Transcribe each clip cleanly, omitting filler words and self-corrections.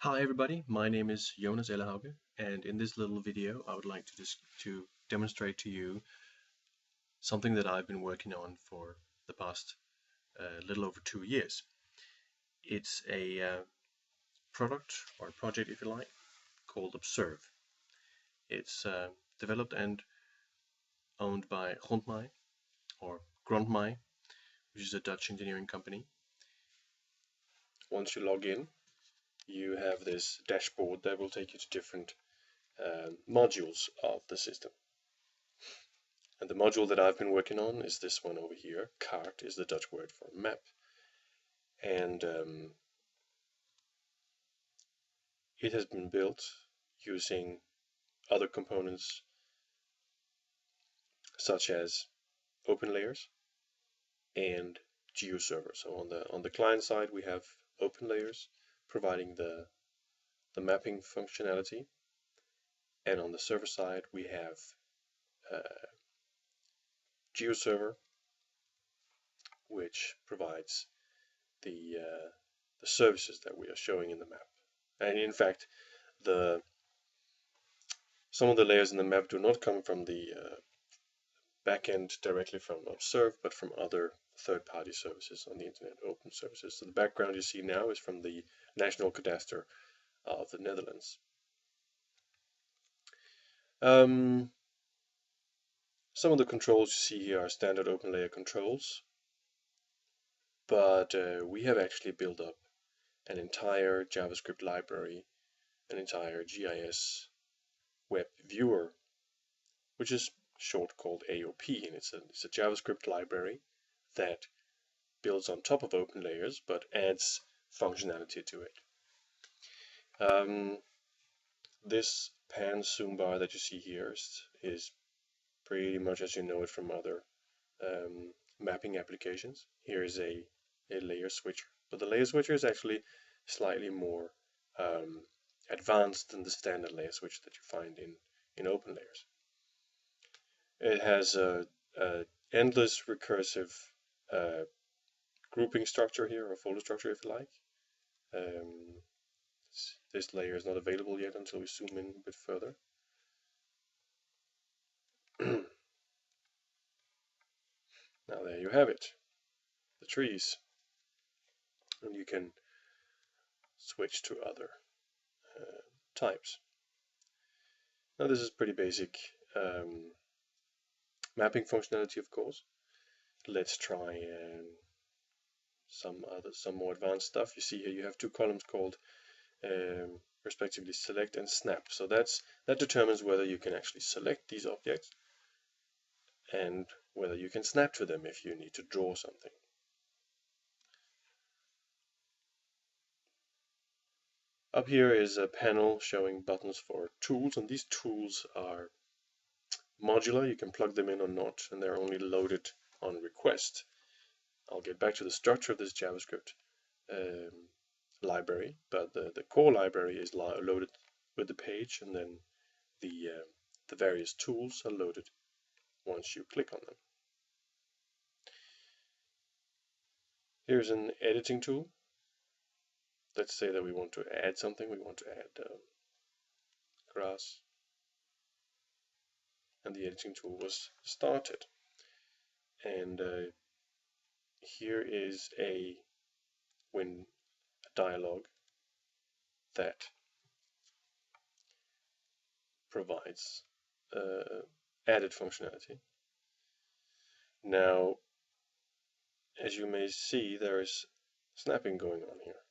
Hi everybody, my name is Jonas Ellerhauge, and in this little video I would like to demonstrate to you something that I've been working on for the past little over 2 years. It's a product or project, if you like, called Observe. It's developed and owned by Grondmij, or Grondmij, which is a Dutch engineering company. Once you log in, you have this dashboard that will take you to different modules of the system. And the module that I've been working on is this one over here. Kaart is the Dutch word for map. And it has been built using other components such as OpenLayers and GeoServer. So on the client side we have OpenLayers providing the mapping functionality, and on the server side we have GeoServer, which provides the services that we are showing in the map. And in fact, some of the layers in the map do not come from the backend directly from Observe, but from other third-party services on the internet, open services. So the background you see now is from the National Cadastre of the Netherlands. Some of the controls you see here are standard OpenLayer controls, but we have actually built up an entire JavaScript library, an entire GIS web viewer, which is short called AOP, and it's a JavaScript library that builds on top of OpenLayers but adds functionality to it. This pan zoom bar that you see here is pretty much as you know it from other mapping applications. Here is a layer switcher, but the layer switcher is actually slightly more advanced than the standard layer switch that you find in OpenLayers. It has a endless recursive grouping structure here, or folder structure if you like. This layer is not available yet until we zoom in a bit further. Now there you have it, the trees, and you can switch to other types. Now this is pretty basic mapping functionality, of course. Let's try some more advanced stuff. You see here you have two columns called respectively select and snap. So that determines whether you can actually select these objects and whether you can snap to them if you need to draw something. Up here is a panel showing buttons for tools, and these tools are modular. You can plug them in or not, and they're only loaded on request. I'll get back to the structure of this JavaScript library, but the core library is loaded with the page, and then the various tools are loaded once you click on them. Here's an editing tool. Let's say that we want to add something. We want to add grass, and the editing tool was started. And here is a dialog that provides added functionality. Now, as you may see, there is snapping going on here.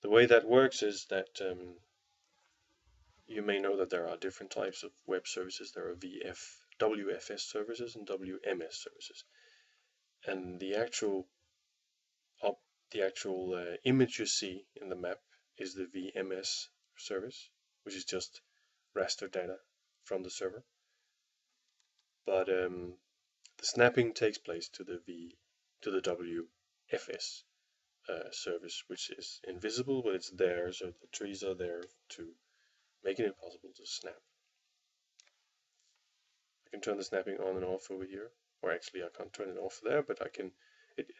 The way that works is that you may know that there are different types of web services. There are WFS services and WMS services, and the actual image you see in the map is the VMS service, which is just raster data from the server. But the snapping takes place to the WFS service, which is invisible, but it's there, so the trees are there to making it possible to snap. I can turn the snapping on and off over here. or actually I can't turn it off there, but I can,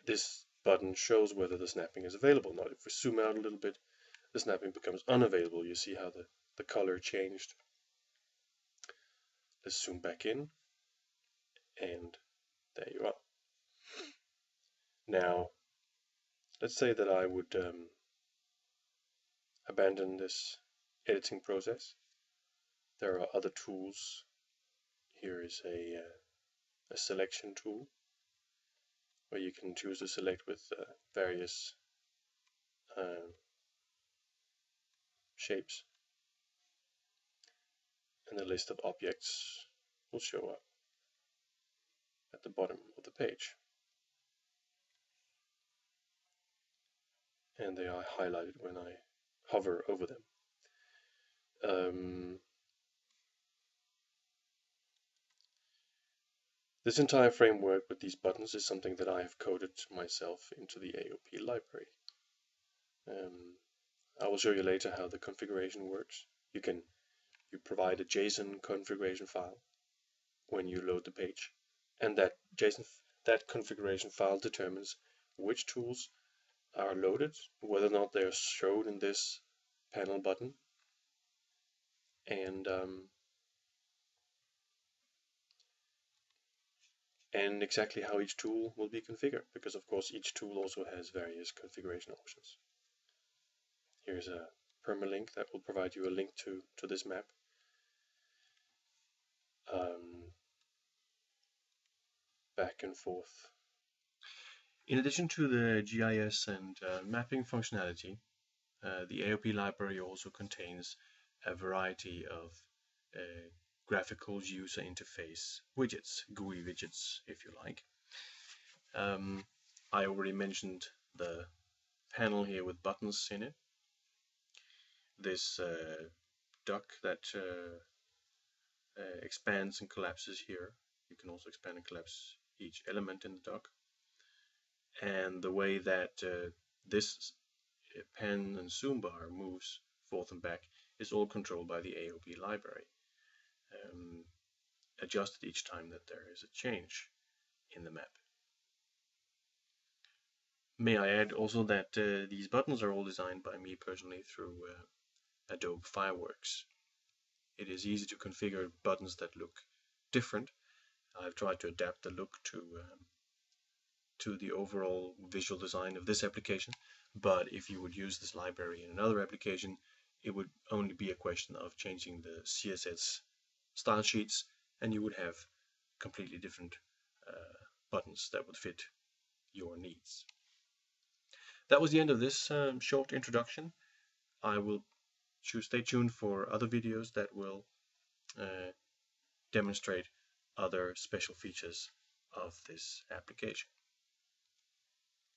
this button shows whether the snapping is available. Now if we zoom out a little bit, the snapping becomes unavailable. You see how the color changed. Let's zoom back in, and there you are. Now, let's say that I would abandon this editing process. There are other tools. Here is a selection tool where you can choose to select with various shapes, and a list of objects will show up at the bottom of the page, and they are highlighted when I hover over them. This entire framework with these buttons is something that I have coded myself into the AOP library. I will show you later how the configuration works. You provide a JSON configuration file when you load the page, and that configuration file determines which tools are loaded, whether or not they are shown in this panel button, and exactly how each tool will be configured, because of course each tool also has various configuration options. Here's a permalink that will provide you a link to this map. Back and forth. In addition to the GIS and mapping functionality, the AOP library also contains a variety of graphical user interface widgets, GUI widgets if you like. I already mentioned the panel here with buttons in it. This duck that expands and collapses here. You can also expand and collapse each element in the duck. And the way that this pen and zoom bar moves forth and back is all controlled by the AOP library, adjusted each time that there is a change in the map. May I add also that these buttons are all designed by me personally through Adobe Fireworks. It is easy to configure buttons that look different. I've tried to adapt the look to the overall visual design of this application, but if you would use this library in another application, it would only be a question of changing the CSS style sheets, and you would have completely different buttons that would fit your needs. That was the end of this short introduction. I will stay tuned for other videos that will demonstrate other special features of this application.